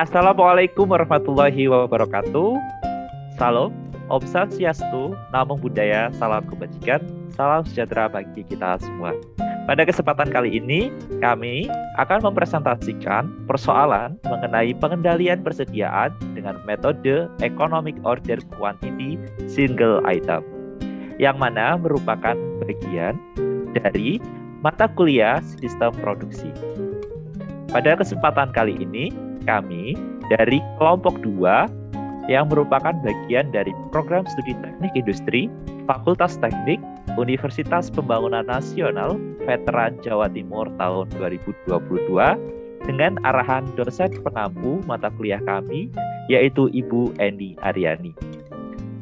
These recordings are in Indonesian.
Assalamualaikum warahmatullahi wabarakatuh. Salam, Om Swastiastu, Namo Buddhaya, salam kebajikan, salam sejahtera bagi kita semua. Pada kesempatan kali ini, kami akan mempresentasikan persoalan mengenai pengendalian persediaan dengan metode Economic Order Quantity Single Item, yang mana merupakan bagian dari mata kuliah sistem produksi. Pada kesempatan kali ini, kami dari kelompok 2 yang merupakan bagian dari program studi teknik industri Fakultas Teknik Universitas Pembangunan Nasional Veteran Jawa Timur tahun 2022 dengan arahan dosen pengampu mata kuliah kami yaitu Ibu Eni Aryani.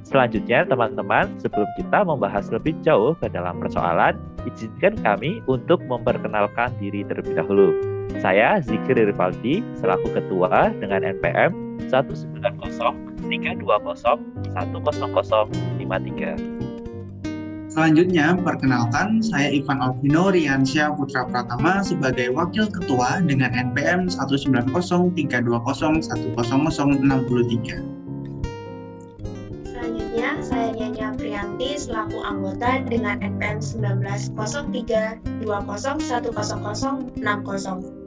Selanjutnya teman-teman, sebelum kita membahas lebih jauh ke dalam persoalan, izinkan kami untuk memperkenalkan diri terlebih dahulu. Saya Zikir Rivaldi selaku ketua dengan NPM 19032010053. Selanjutnya, perkenalkan saya Ivan Alvino Riansyah Putra Pratama sebagai wakil ketua dengan NPM 19032010063. Selanjutnya, saya Nyanya Priyanti selaku anggota dengan NPM 190320101060.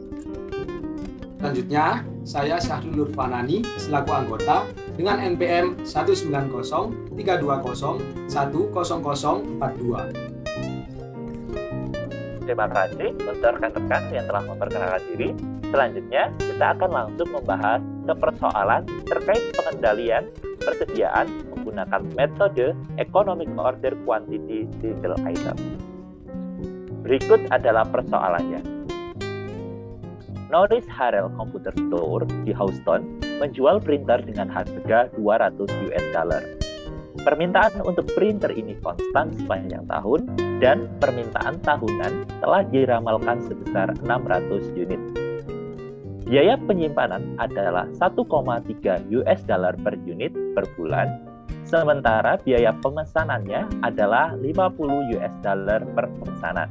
Selanjutnya, saya Syahrul Nurfanani selaku anggota dengan NPM 19032010042. Terima kasih untuk rekan-rekan yang telah memperkenalkan diri. Selanjutnya, kita akan langsung membahas ke persoalan terkait pengendalian persediaan menggunakan metode Economic Order Quantity Single Item. Berikut adalah persoalannya. Norris Harrell Computer Store di Houston menjual printer dengan harga $200. Permintaan untuk printer ini konstan sepanjang tahun dan permintaan tahunan telah diramalkan sebesar 600 unit. Biaya penyimpanan adalah $1,3 per unit per bulan, sementara biaya pemesanannya adalah $50 per pemesanan.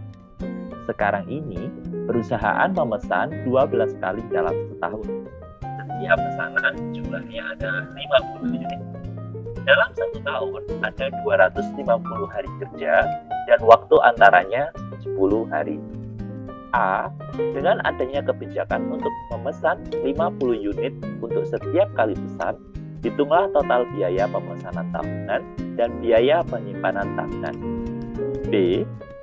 Sekarang ini, perusahaan memesan 12 kali dalam setahun. Setiap pesanan jumlahnya adalah 50 unit. Dalam satu tahun ada 250 hari kerja dan waktu antaranya 10 hari. A. Dengan adanya kebijakan untuk memesan 50 unit untuk setiap kali pesan, hitunglah total biaya pemesanan tahunan dan biaya penyimpanan tahunan. B.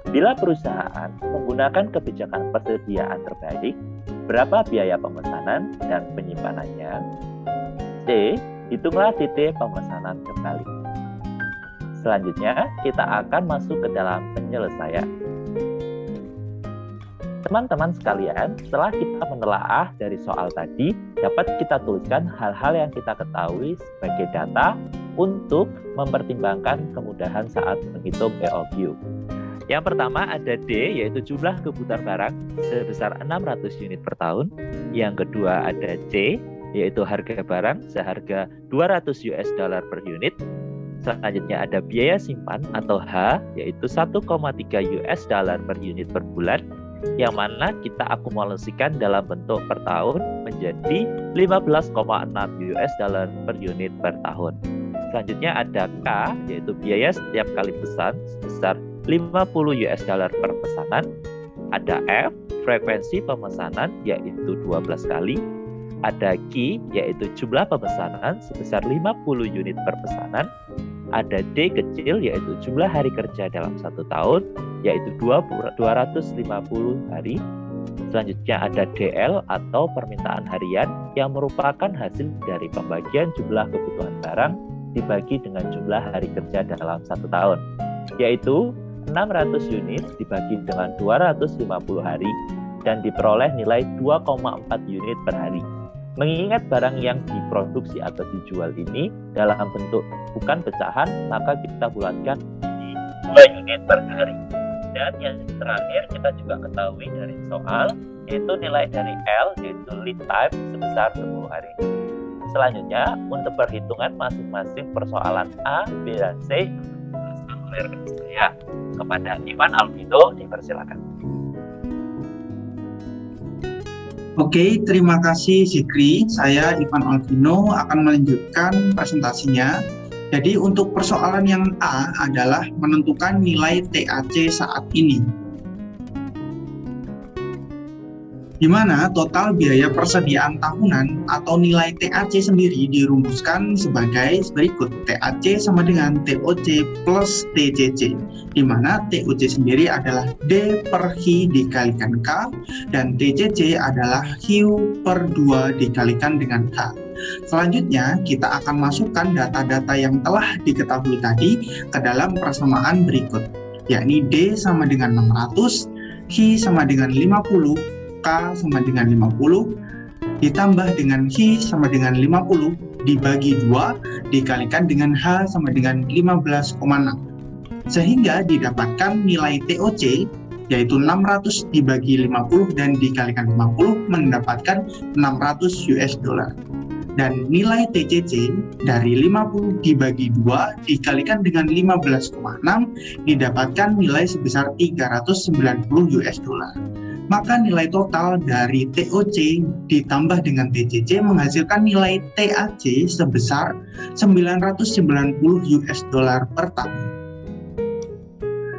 Bila perusahaan menggunakan kebijakan persediaan terbaik, berapa biaya pemesanan dan penyimpanannya? C. Hitunglah titik pemesanan kembali. Selanjutnya, kita akan masuk ke dalam penyelesaian. Teman-teman sekalian, setelah kita menelaah dari soal tadi, dapat kita tuliskan hal-hal yang kita ketahui sebagai data untuk mempertimbangkan kemudahan saat menghitung EOQ. Yang pertama ada D, yaitu jumlah kebutuhan barang sebesar 600 unit per tahun. Yang kedua ada C, yaitu harga barang seharga $200 per unit. Selanjutnya ada biaya simpan atau H, yaitu $1,3 per unit per bulan, yang mana kita akumulasikan dalam bentuk per tahun menjadi $15,6 per unit per tahun. Selanjutnya ada K, yaitu biaya setiap kali pesan sebesar $50 per pesanan. Ada F, frekuensi pemesanan yaitu 12 kali. Ada Q, yaitu jumlah pemesanan sebesar 50 unit per pesanan. Ada D kecil, yaitu jumlah hari kerja dalam satu tahun yaitu 250 hari. Selanjutnya ada DL atau permintaan harian yang merupakan hasil dari pembagian jumlah kebutuhan barang dibagi dengan jumlah hari kerja dalam satu tahun, yaitu 600 unit dibagi dengan 250 hari dan diperoleh nilai 2,4 unit per hari. Mengingat barang yang diproduksi atau dijual ini dalam bentuk bukan pecahan, maka kita bulatkan di 2 unit per hari. Dan yang terakhir kita juga ketahui dari soal, yaitu nilai dari L, yaitu lead time sebesar 10 hari. Selanjutnya, untuk perhitungan masing-masing persoalan A, B, dan C, oleh rekan saya kepada Ivan Alvino, dipersilakan. Oke, terima kasih Zikri. Saya Ivan Alvino akan melanjutkan presentasinya. Jadi untuk persoalan yang A adalah menentukan nilai TAC saat ini, di mana total biaya persediaan tahunan atau nilai TAC sendiri dirumuskan sebagai berikut. TAC sama dengan TOC plus TCC, di mana TOC sendiri adalah D per Hi dikalikan K, dan TCC adalah Q per 2 dikalikan dengan K. Selanjutnya, kita akan masukkan data-data yang telah diketahui tadi ke dalam persamaan berikut, yakni D sama dengan 600, Hi sama dengan 50, K sama dengan 50, ditambah dengan Hi sama dengan 50, dibagi 2, dikalikan dengan H sama dengan 15,6. Sehingga didapatkan nilai TOC, yaitu 600 dibagi 50 dan dikalikan 50, mendapatkan 600 US dollar. Dan nilai TCC dari 50 dibagi 2 dikalikan dengan 15,6, didapatkan nilai sebesar 390 US dollar. Maka nilai total dari TOC ditambah dengan TCC menghasilkan nilai TAC sebesar 990 US dollar per tahun.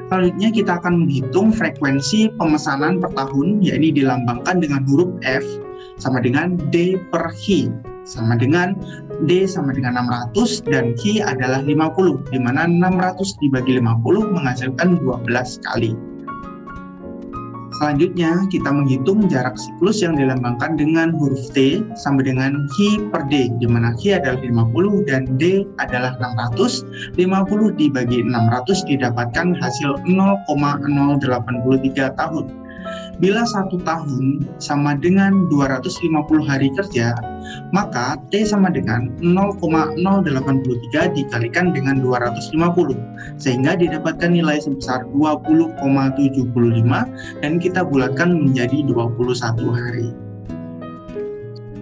Selanjutnya kita akan menghitung frekuensi pemesanan per tahun, yakni dilambangkan dengan huruf F sama dengan D per Hi, sama dengan D sama dengan 600 dan Hi adalah 50, di mana 600 dibagi 50 menghasilkan 12 kali. Selanjutnya, kita menghitung jarak siklus yang dilambangkan dengan huruf T sama dengan Hi per D, di mana Hi adalah 50 dan D adalah 600. 50 dibagi 600 didapatkan hasil 0,083 tahun. Bila 1 tahun sama dengan 250 hari kerja, maka T sama dengan 0,083 dikalikan dengan 250, sehingga didapatkan nilai sebesar 20,75 dan kita bulatkan menjadi 21 hari.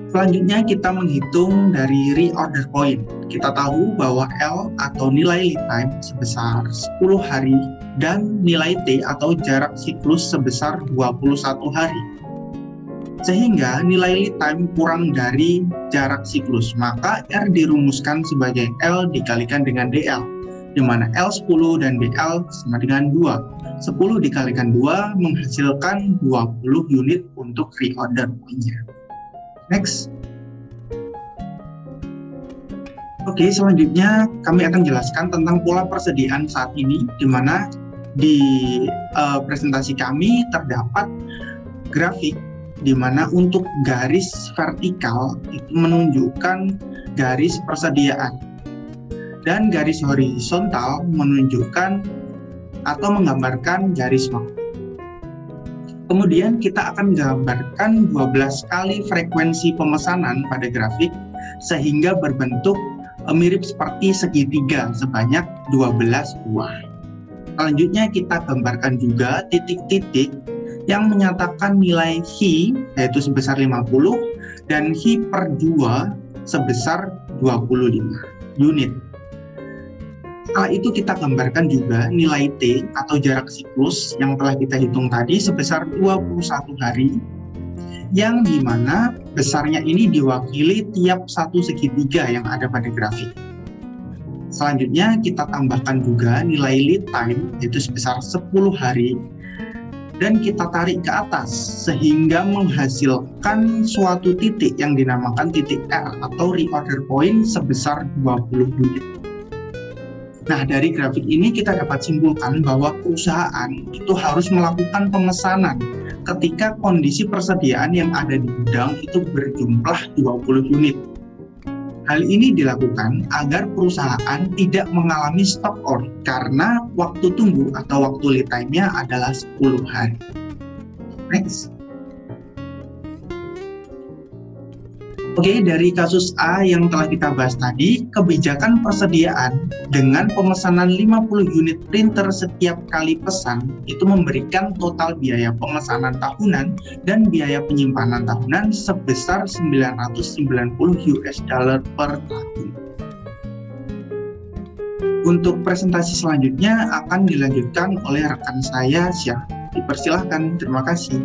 Selanjutnya kita menghitung dari reorder point. Kita tahu bahwa L atau nilai lead time sebesar 10 hari dan nilai T atau jarak siklus sebesar 21 hari. Sehingga nilai lead time kurang dari jarak siklus, maka R dirumuskan sebagai L dikalikan dengan DL, di mana L 10 dan DL sama dengan 2. 10 dikalikan 2 menghasilkan 20 unit untuk reorder point-nya. Next. Oke, selanjutnya kami akan jelaskan tentang pola persediaan saat ini, di mana di presentasi kami terdapat grafik di mana untuk garis vertikal itu menunjukkan garis persediaan dan garis horizontal menunjukkan atau menggambarkan garis waktu. Kemudian kita akan gambarkan 12 kali frekuensi pemesanan pada grafik sehingga berbentuk mirip seperti segitiga sebanyak 12 buah. Selanjutnya kita gambarkan juga titik-titik yang menyatakan nilai Hi yaitu sebesar 50 dan Hi per 2 sebesar 25 unit. Setelah itu kita gambarkan juga nilai T atau jarak siklus yang telah kita hitung tadi sebesar 21 hari, yang dimana besarnya ini diwakili tiap satu segitiga yang ada pada grafik. Selanjutnya kita tambahkan juga nilai lead time yaitu sebesar 10 hari dan kita tarik ke atas sehingga menghasilkan suatu titik yang dinamakan titik R atau reorder point sebesar 20 unit. Nah, dari grafik ini kita dapat simpulkan bahwa perusahaan itu harus melakukan pemesanan ketika kondisi persediaan yang ada di gudang itu berjumlah 20 unit. Hal ini dilakukan agar perusahaan tidak mengalami stock out karena waktu tunggu atau waktu lead time-nya adalah 10 hari. Next. Oke, dari kasus A yang telah kita bahas tadi, kebijakan persediaan dengan pemesanan 50 unit printer setiap kali pesan itu memberikan total biaya pemesanan tahunan dan biaya penyimpanan tahunan sebesar 990 US dollar per tahun. Untuk presentasi selanjutnya akan dilanjutkan oleh rekan saya, Syah. Dipersilahkan, terima kasih.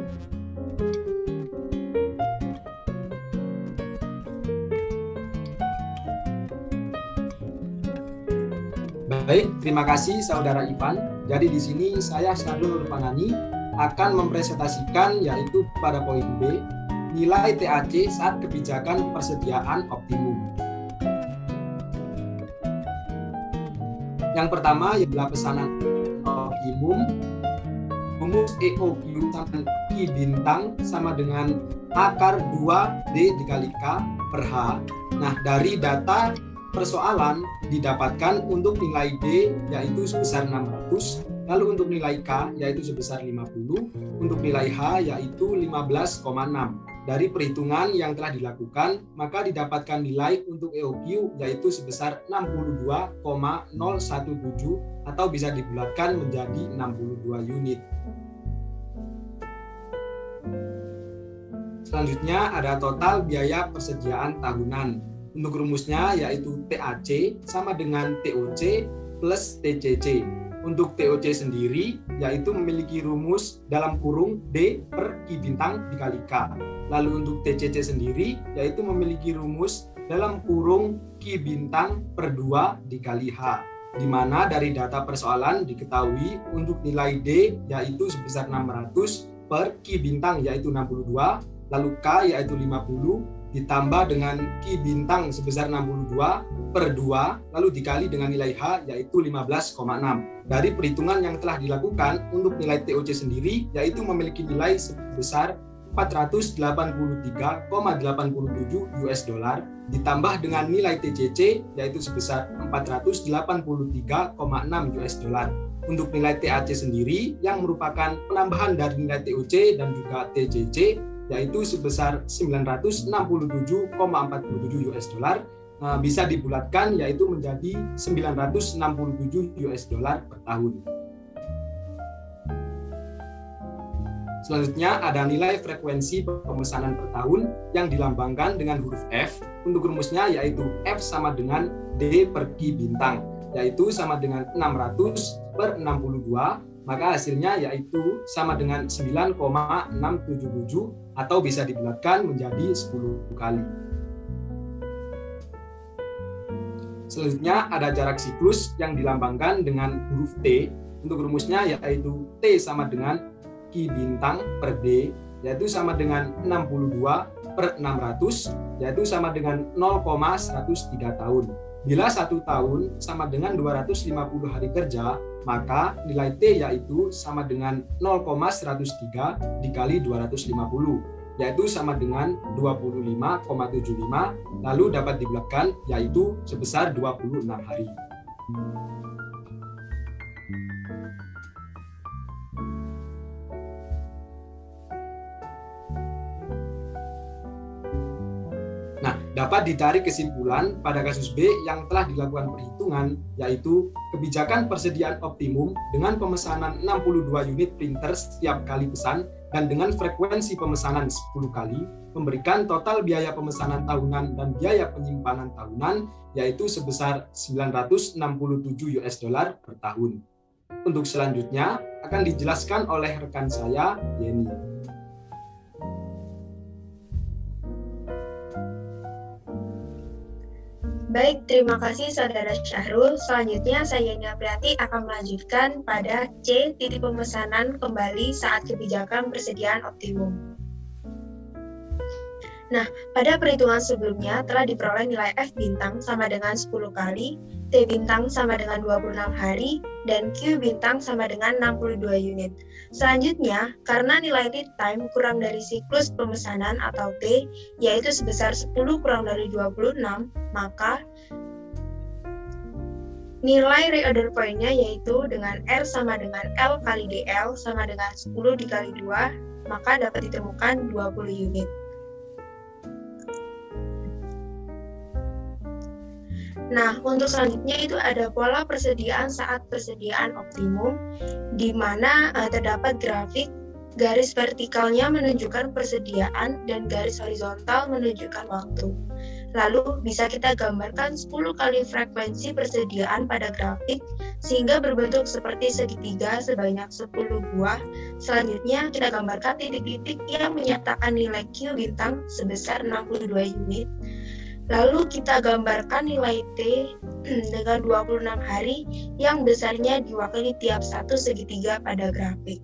Baik, terima kasih Saudara Ivan. Jadi di sini saya Syahrul Nurfanani akan mempresentasikan yaitu pada poin B, nilai TAC saat kebijakan persediaan optimum. Yang pertama adalah pesanan optimum. Rumus EOQ sama I bintang sama dengan akar 2D dikali K per H. Nah, dari data persoalan didapatkan untuk nilai D yaitu sebesar 600, lalu untuk nilai K yaitu sebesar 50, untuk nilai H yaitu 15,6. Dari perhitungan yang telah dilakukan, maka didapatkan nilai untuk EOQ yaitu sebesar 62,017 atau bisa dibulatkan menjadi 62 unit. Selanjutnya ada total biaya persediaan tahunan. Untuk rumusnya yaitu TAC sama dengan TOC plus TCC. Untuk TOC sendiri yaitu memiliki rumus dalam kurung D per Q bintang dikali K. Lalu untuk TCC sendiri yaitu memiliki rumus dalam kurung Q bintang per 2 dikali H. Di mana dari data persoalan diketahui untuk nilai D yaitu sebesar 600 per Q bintang yaitu 62, lalu K yaitu 50, ditambah dengan Q bintang sebesar 62 per 2, lalu dikali dengan nilai H yaitu 15,6. Dari perhitungan yang telah dilakukan untuk nilai TOC sendiri yaitu memiliki nilai sebesar 483,87 US dollar, ditambah dengan nilai TCC yaitu sebesar 483,6 US dollar. Untuk nilai TAC sendiri yang merupakan penambahan dari nilai TOC dan juga TCC yaitu sebesar 967,47 US dollar, bisa dibulatkan yaitu menjadi 967 US dollar per tahun. Selanjutnya ada nilai frekuensi pemesanan per tahun yang dilambangkan dengan huruf F. Untuk rumusnya yaitu F sama dengan D per Q bintang, yaitu sama dengan 600 per 62, maka hasilnya yaitu sama dengan 9,677 atau bisa dibulatkan menjadi 10 kali. Selanjutnya ada jarak siklus yang dilambangkan dengan huruf T. Untuk rumusnya yaitu T sama dengan Q bintang per D, yaitu sama dengan 62 per 600, yaitu sama dengan 0,103 tahun. Bila 1 tahun sama dengan 250 hari kerja, maka nilai T yaitu sama dengan 0,103 dikali 250, yaitu sama dengan 25,75, lalu dapat dibulatkan yaitu sebesar 26 hari. Dapat ditarik kesimpulan pada kasus B yang telah dilakukan perhitungan, yaitu kebijakan persediaan optimum dengan pemesanan 62 unit printer setiap kali pesan dan dengan frekuensi pemesanan 10 kali, memberikan total biaya pemesanan tahunan dan biaya penyimpanan tahunan, yaitu sebesar 967 US dollar per tahun. Untuk selanjutnya akan dijelaskan oleh rekan saya, Yeni. Baik, terima kasih Saudara Syahrul. Selanjutnya saya Yeni Apriati akan melanjutkan pada C, titik pemesanan kembali saat kebijakan persediaan optimum. Nah, pada perhitungan sebelumnya telah diperoleh nilai F bintang sama dengan 10 kali, T bintang sama dengan 26 hari, dan Q bintang sama dengan 62 unit. Selanjutnya, karena nilai lead time kurang dari siklus pemesanan atau T, yaitu sebesar 10 kurang dari 26, maka nilai reorder point-nya yaitu dengan R sama dengan L kali DL sama dengan 10 dikali 2, maka dapat ditemukan 20 unit. Nah, untuk selanjutnya itu ada pola persediaan saat persediaan optimum, di mana terdapat grafik garis vertikalnya menunjukkan persediaan dan garis horizontal menunjukkan waktu. Lalu bisa kita gambarkan 10 kali frekuensi persediaan pada grafik sehingga berbentuk seperti segitiga sebanyak 10 buah. Selanjutnya kita gambarkan titik-titik yang menyatakan nilai Q bintang sebesar 62 unit. Lalu kita gambarkan nilai T dengan 26 hari yang besarnya diwakili tiap satu segitiga pada grafik.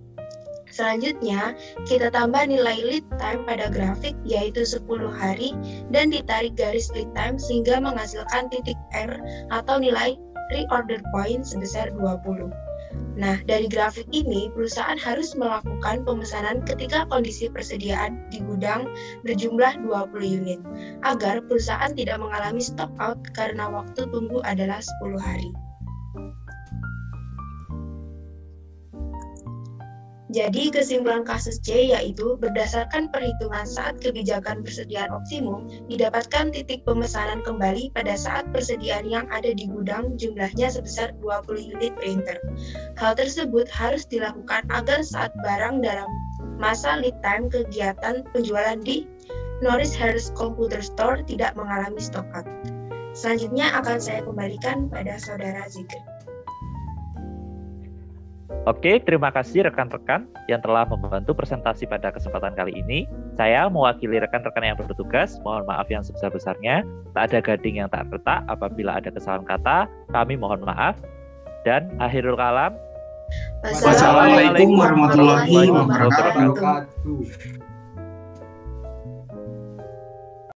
Selanjutnya, kita tambah nilai lead time pada grafik yaitu 10 hari dan ditarik garis lead time sehingga menghasilkan titik R atau nilai reorder point sebesar 20. Nah, dari grafik ini, perusahaan harus melakukan pemesanan ketika kondisi persediaan di gudang berjumlah 20 unit, agar perusahaan tidak mengalami stock out karena waktu tunggu adalah 10 hari. Jadi, kesimpulan kasus C yaitu berdasarkan perhitungan saat kebijakan persediaan optimum, didapatkan titik pemesanan kembali pada saat persediaan yang ada di gudang jumlahnya sebesar 20 unit printer. Hal tersebut harus dilakukan agar saat barang dalam masa lead time kegiatan penjualan di Norris Harris Computer Store tidak mengalami stock out. Selanjutnya akan saya kembalikan pada Saudara Zikri. Oke, terima kasih rekan-rekan yang telah membantu presentasi pada kesempatan kali ini. Saya mewakili rekan-rekan yang bertugas, mohon maaf yang sebesar-besarnya. Tak ada gading yang tak retak, apabila ada kesalahan kata, kami mohon maaf. Dan akhirul kalam. Wassalamualaikum warahmatullahi wabarakatuh.